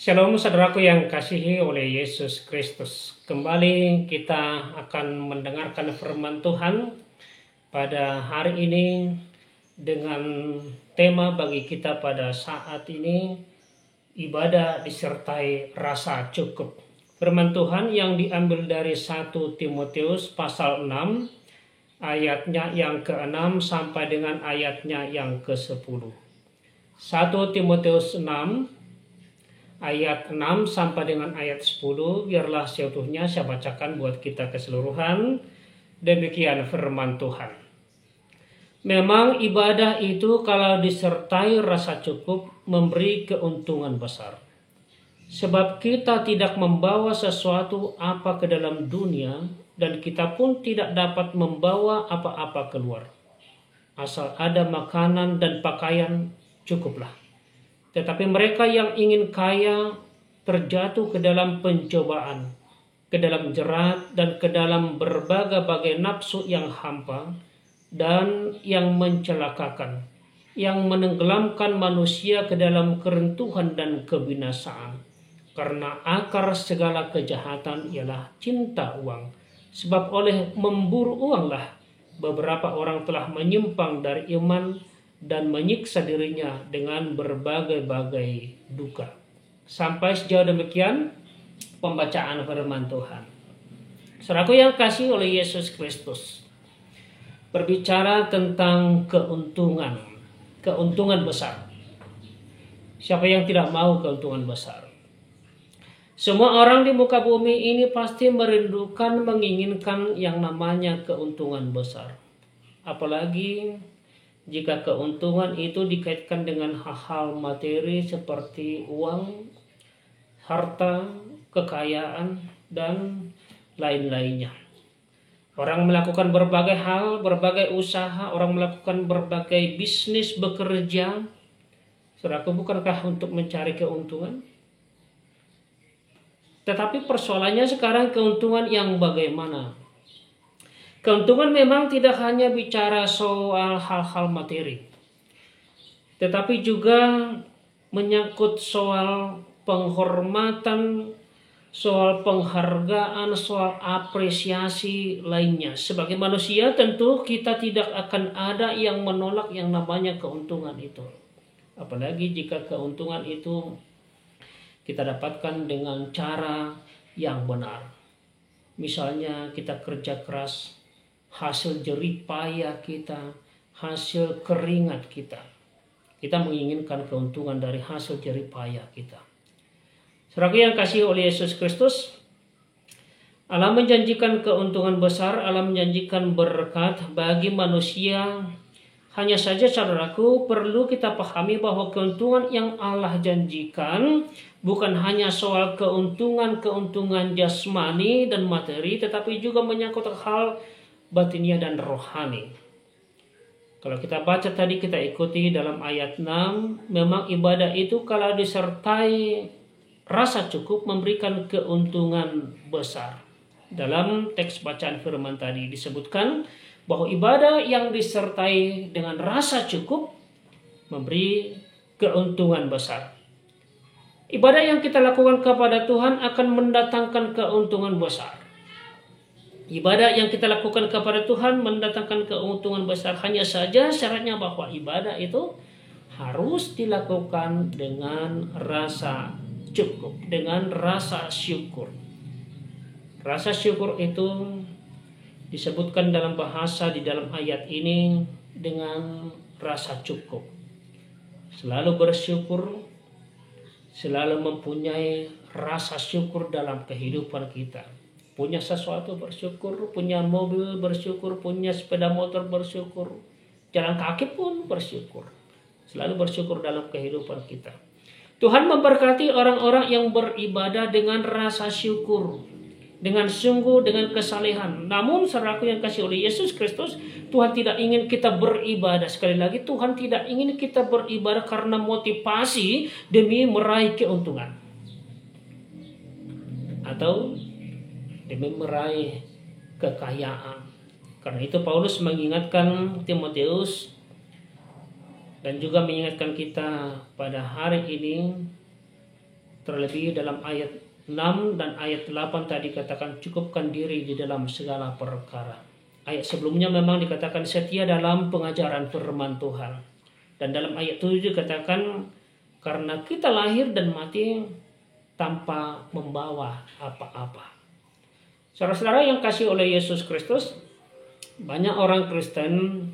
Shalom saudaraku yang kasihi oleh Yesus Kristus. Kembali kita akan mendengarkan firman Tuhan pada hari ini dengan tema bagi kita pada saat ini, ibadah disertai rasa cukup. Firman Tuhan yang diambil dari 1 Timotius pasal 6 ayatnya yang ke-6 sampai dengan ayatnya yang ke-10. 1 Timotius 6 ayat 6 sampai dengan ayat 10, biarlah seutuhnya saya bacakan buat kita keseluruhan. Demikian firman Tuhan. Memang ibadah itu kalau disertai rasa cukup memberi keuntungan besar. Sebab kita tidak membawa sesuatu apa ke dalam dunia dan kita pun tidak dapat membawa apa-apa keluar. Asal ada makanan dan pakaian cukuplah. Tetapi mereka yang ingin kaya terjatuh ke dalam pencobaan, ke dalam jerat, dan ke dalam berbagai-bagai nafsu yang hampa dan yang mencelakakan, yang menenggelamkan manusia ke dalam keruntuhan dan kebinasaan. Karena akar segala kejahatan ialah cinta uang. Sebab oleh memburu uanglah beberapa orang telah menyimpang dari iman dan menyiksa dirinya dengan berbagai-bagai duka. Sampai sejauh demikian pembacaan firman Tuhan. Saudaraku yang kasih oleh Yesus Kristus, berbicara tentang keuntungan besar. Siapa yang tidak mau keuntungan besar? Semua orang di muka bumi ini pasti merindukan, menginginkan yang namanya keuntungan besar. Apalagi jika keuntungan itu dikaitkan dengan hal-hal materi seperti uang, harta, kekayaan, dan lain-lainnya. Orang melakukan berbagai hal, berbagai usaha, orang melakukan berbagai bisnis, bekerja. Saudaraku, bukankah untuk mencari keuntungan? Tetapi persoalannya sekarang keuntungan yang bagaimana? Keuntungan memang tidak hanya bicara soal hal-hal materi, tetapi juga menyangkut soal penghormatan, soal penghargaan, soal apresiasi lainnya. Sebagai manusia tentu kita tidak akan ada yang menolak yang namanya keuntungan itu. Apalagi jika keuntungan itu kita dapatkan dengan cara yang benar. Misalnya kita kerja keras, hasil jerih payah kita, hasil keringat kita. Kita menginginkan keuntungan dari hasil jerih payah kita. Saudaraku yang kasih oleh Yesus Kristus, Allah menjanjikan keuntungan besar, Allah menjanjikan berkat bagi manusia. Hanya saja saudaraku, perlu kita pahami bahwa keuntungan yang Allah janjikan bukan hanya soal keuntungan jasmani dan materi, tetapi juga menyangkut hal batinia dan rohani. Kalau kita baca tadi, kita ikuti dalam ayat 6, memang ibadah itu kalau disertai rasa cukup memberikan keuntungan besar. Dalam teks bacaan firman tadi disebutkan bahwa ibadah yang disertai dengan rasa cukup memberi keuntungan besar. Ibadah yang kita lakukan kepada Tuhan akan mendatangkan keuntungan besar. Ibadah yang kita lakukan kepada Tuhan mendatangkan keuntungan besar. Hanya saja syaratnya bahwa ibadah itu harus dilakukan dengan rasa cukup, dengan rasa syukur. Rasa syukur itu disebutkan dalam bahasa di dalam ayat ini dengan rasa cukup. Selalu bersyukur, selalu mempunyai rasa syukur dalam kehidupan kita. Punya sesuatu bersyukur, punya mobil bersyukur, punya sepeda motor bersyukur, jalan kaki pun bersyukur. Selalu bersyukur dalam kehidupan kita. Tuhan memberkati orang-orang yang beribadah dengan rasa syukur, dengan sungguh, dengan kesalehan. Namun saudaraku yang kasih oleh Yesus Kristus, Tuhan tidak ingin kita beribadah. Sekali lagi, Tuhan tidak ingin kita beribadah karena motivasi demi meraih keuntungan, atau demi meraih kekayaan. Karena itu Paulus mengingatkan Timotius dan juga mengingatkan kita pada hari ini Terlebih dalam ayat 6 dan ayat 8 tadi katakan cukupkan diri di dalam segala perkara. Ayat sebelumnya memang dikatakan setia dalam pengajaran firman Tuhan. Dan dalam ayat 7 dikatakan karena kita lahir dan mati tanpa membawa apa-apa. Saudara-saudara yang kasih oleh Yesus Kristus, banyak orang Kristen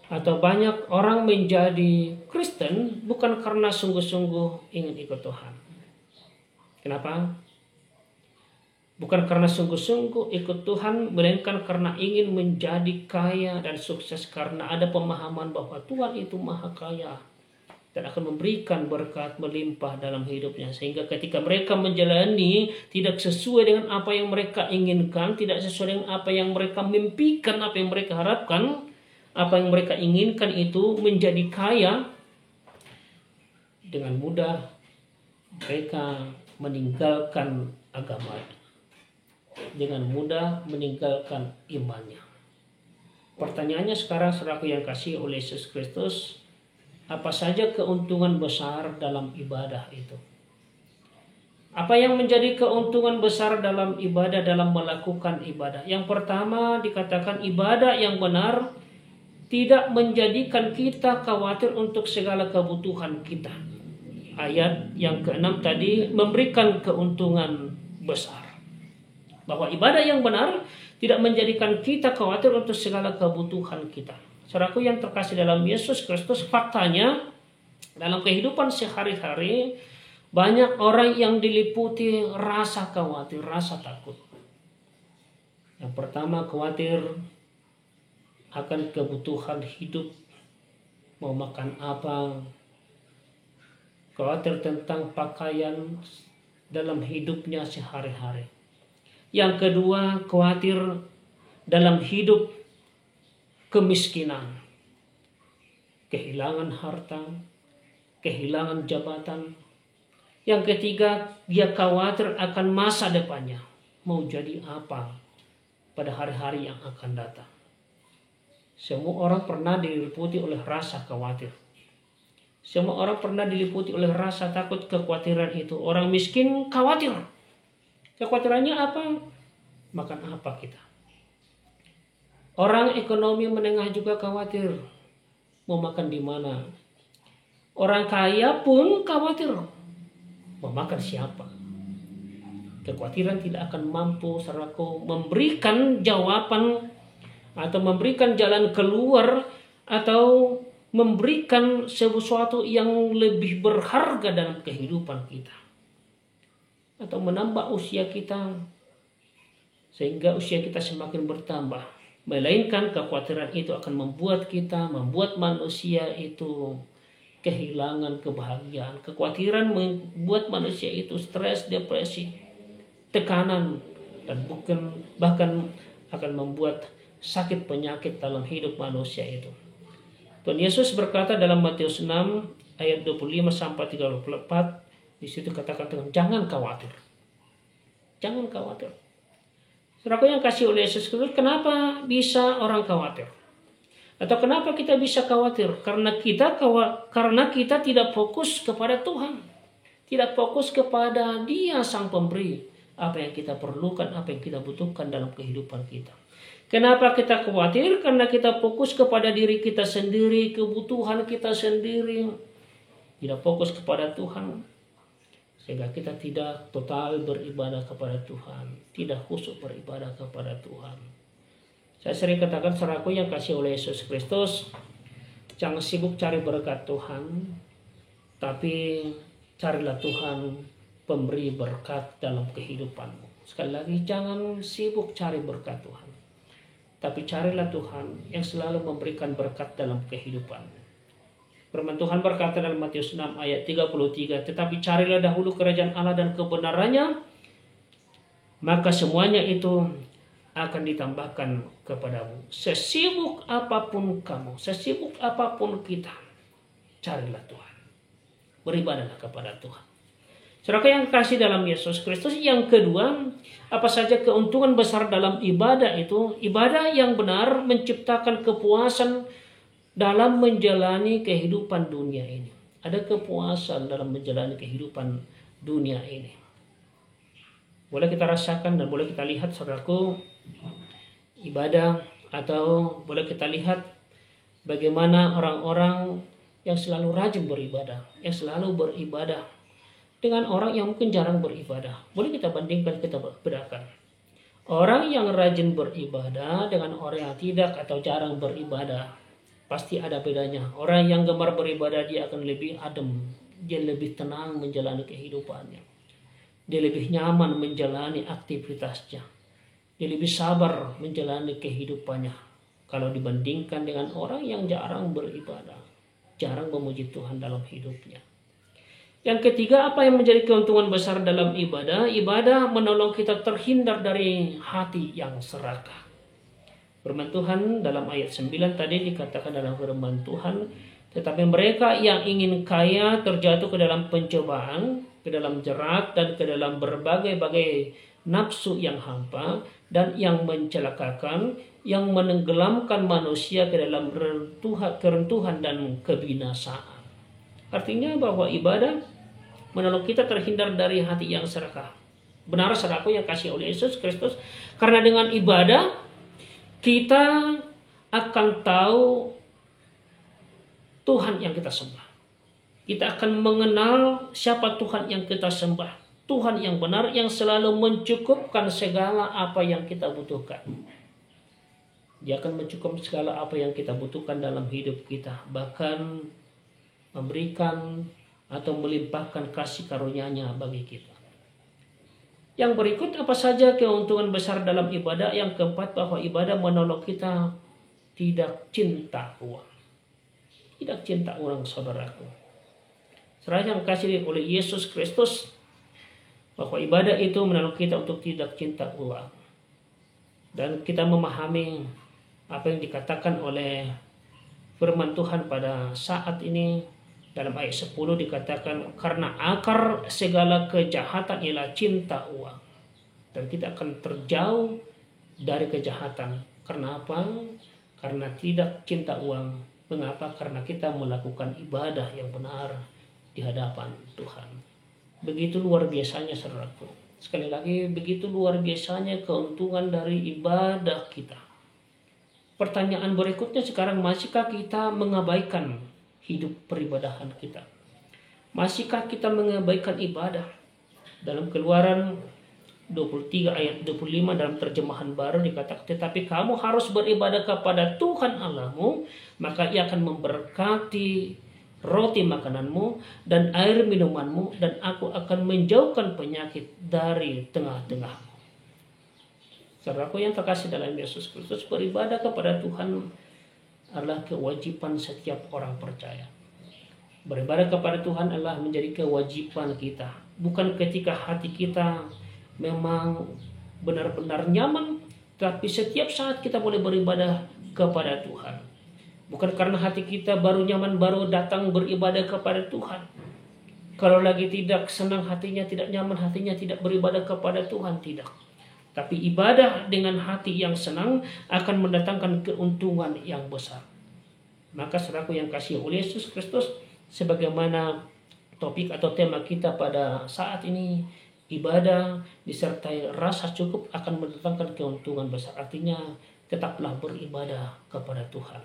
atau banyak orang menjadi Kristen bukan karena sungguh-sungguh ingin ikut Tuhan. Kenapa? Bukan karena sungguh-sungguh ikut Tuhan, melainkan karena ingin menjadi kaya dan sukses karena ada pemahaman bahwa Tuhan itu maha kaya dan akan memberikan berkat melimpah dalam hidupnya. Sehingga ketika mereka menjalani tidak sesuai dengan apa yang mereka inginkan, tidak sesuai dengan apa yang mereka mimpikan, apa yang mereka harapkan, apa yang mereka inginkan itu menjadi kaya, dengan mudah mereka meninggalkan agamanya. Dengan mudah meninggalkan imannya. Pertanyaannya sekarang, saudaraku yang kasih oleh Yesus Kristus, apa saja keuntungan besar dalam ibadah itu? Apa yang menjadi keuntungan besar dalam ibadah, dalam melakukan ibadah? Yang pertama dikatakan ibadah yang benar tidak menjadikan kita khawatir untuk segala kebutuhan kita. Ayat yang ke-6 tadi memberikan keuntungan besar. Bahwa ibadah yang benar tidak menjadikan kita khawatir untuk segala kebutuhan kita. Saudaraku yang terkasih dalam Yesus Kristus, faktanya dalam kehidupan sehari-hari banyak orang yang diliputi rasa khawatir, rasa takut. Yang pertama khawatir akan kebutuhan hidup, mau makan apa, khawatir tentang pakaian dalam hidupnya sehari-hari. Yang kedua, khawatir dalam hidup kemiskinan, kehilangan harta, kehilangan jabatan. Yang ketiga, dia khawatir akan masa depannya, mau jadi apa pada hari-hari yang akan datang. Semua orang pernah diliputi oleh rasa khawatir. Semua orang pernah diliputi oleh rasa takut, kekhawatiran itu. Orang miskin khawatir. Kekhawatirannya apa? Makan apa kita? Orang ekonomi menengah juga khawatir. Mau makan di mana? Orang kaya pun khawatir. Mau makan siapa? Kekhawatiran tidak akan mampu saudaraku memberikan jawaban atau memberikan jalan keluar atau memberikan sesuatu yang lebih berharga dalam kehidupan kita. Atau menambah usia kita sehingga usia kita semakin bertambah. Melainkan kekhawatiran itu akan membuat manusia itu kehilangan kebahagiaan. Kekhawatiran membuat manusia itu stres, depresi, tekanan, dan bahkan akan membuat sakit penyakit dalam hidup manusia itu. Tuhan Yesus berkata dalam Matius 6 ayat 25 sampai 34, di situ katakan jangan khawatir. Jangan khawatir. Saudaraku yang kasih oleh Yesus Kristus, kenapa bisa orang khawatir? Atau kenapa kita bisa khawatir? Karena kita tidak fokus kepada Tuhan. Tidak fokus kepada Dia Sang Pemberi. Apa yang kita perlukan, apa yang kita butuhkan dalam kehidupan kita. Kenapa kita khawatir? Karena kita fokus kepada diri kita sendiri, kebutuhan kita sendiri. Tidak fokus kepada Tuhan. Sehingga kita tidak total beribadah kepada Tuhan. Tidak khusyuk beribadah kepada Tuhan. Saya sering katakan saudaraku yang kasih oleh Yesus Kristus, jangan sibuk cari berkat Tuhan, tapi carilah Tuhan pemberi berkat dalam kehidupanmu. Sekali lagi, jangan sibuk cari berkat Tuhan, tapi carilah Tuhan yang selalu memberikan berkat dalam kehidupanmu. Firman Tuhan berkata dalam Matius 6 ayat 33, tetapi carilah dahulu kerajaan Allah dan kebenarannya, maka semuanya itu akan ditambahkan kepadamu. Sesibuk apapun kamu, sesibuk apapun kita, carilah Tuhan. Beribadahlah kepada Tuhan. Saudara yang kasih dalam Yesus Kristus, yang kedua, apa saja keuntungan besar dalam ibadah itu? Ibadah yang benar menciptakan kepuasan dalam menjalani kehidupan dunia ini. Ada kepuasan dalam menjalani kehidupan dunia ini. Boleh kita rasakan dan boleh kita lihat, saudaraku, ibadah, atau boleh kita lihat bagaimana orang-orang yang selalu rajin beribadah, yang selalu beribadah dengan orang yang mungkin jarang beribadah. Boleh kita bandingkan, kita bedakan. Orang yang rajin beribadah dengan orang yang tidak atau jarang beribadah, pasti ada bedanya. Orang yang gemar beribadah, dia akan lebih adem, dia lebih tenang menjalani kehidupannya, dia lebih nyaman menjalani aktivitasnya, dia lebih sabar menjalani kehidupannya, kalau dibandingkan dengan orang yang jarang beribadah, jarang memuji Tuhan dalam hidupnya. Yang ketiga, apa yang menjadi keuntungan besar dalam ibadah? Ibadah menolong kita terhindar dari hati yang serakah. Firman Tuhan dalam ayat 9 tadi dikatakan dalam firman Tuhan, tetapi mereka yang ingin kaya terjatuh ke dalam pencobaan, ke dalam jerat, dan ke dalam berbagai-bagai nafsu yang hampa dan yang mencelakakan, yang menenggelamkan manusia ke dalam keruntuhan dan kebinasaan. Artinya bahwa ibadah menolong kita terhindar dari hati yang serakah. Benar, saudaraku yang kasih oleh Yesus Kristus, karena dengan ibadah kita akan tahu Tuhan yang kita sembah. Kita akan mengenal siapa Tuhan yang kita sembah. Tuhan yang benar, yang selalu mencukupkan segala apa yang kita butuhkan. Dia akan mencukupkan segala apa yang kita butuhkan dalam hidup kita. Bahkan memberikan atau melimpahkan kasih karunia-Nya bagi kita. Yang berikut, apa saja keuntungan besar dalam ibadah? Yang keempat, bahwa ibadah menolong kita tidak cinta uang. Tidak cinta uang, saudaraku. Seraya yang kasih oleh Yesus Kristus, bahwa ibadah itu menolong kita untuk tidak cinta uang. Dan kita memahami apa yang dikatakan oleh firman Tuhan pada saat ini. Dalam ayat 10 dikatakan, karena akar segala kejahatan ialah cinta uang. Dan kita akan terjauh dari kejahatan. Karena apa? Karena tidak cinta uang. Mengapa? Karena kita melakukan ibadah yang benar di hadapan Tuhan. Begitu luar biasanya, saudaraku. Sekali lagi, begitu luar biasanya keuntungan dari ibadah kita. Pertanyaan berikutnya sekarang, masihkah kita mengabaikan hidup peribadahan kita? Masihkah kita mengabaikan ibadah? Dalam Keluaran 23 ayat 25 dalam terjemahan baru dikatakan, tetapi kamu harus beribadah kepada Tuhan Allahmu, maka Ia akan memberkati roti makananmu dan air minumanmu, dan aku akan menjauhkan penyakit dari tengah-tengahmu. Saudaraku yang terkasih dalam Yesus Kristus, beribadah kepada Tuhan adalah kewajiban setiap orang percaya. Beribadah kepada Tuhan adalah menjadi kewajiban kita. Bukan ketika hati kita memang benar-benar nyaman, tapi setiap saat kita boleh beribadah kepada Tuhan. Bukan karena hati kita baru nyaman, baru datang beribadah kepada Tuhan. Kalau lagi tidak senang hatinya, tidak nyaman hatinya, tidak beribadah kepada Tuhan, tidak. Tapi ibadah dengan hati yang senang akan mendatangkan keuntungan yang besar. Maka saudaraku yang kasih oleh Yesus Kristus, sebagaimana topik atau tema kita pada saat ini, ibadah disertai rasa cukup akan mendatangkan keuntungan besar. Artinya, tetaplah beribadah kepada Tuhan.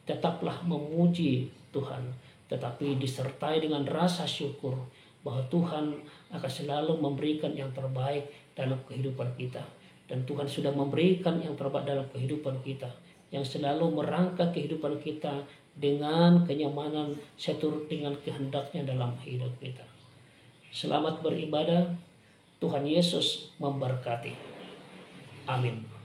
Tetaplah memuji Tuhan. Tetapi disertai dengan rasa syukur bahwa Tuhan akan selalu memberikan yang terbaik dalam kehidupan kita. Dan Tuhan sudah memberikan yang terbaik dalam kehidupan kita, yang selalu merangkak kehidupan kita dengan kenyamanan seturut dengan kehendaknya dalam hidup kita. Selamat beribadah. Tuhan Yesus memberkati. Amin.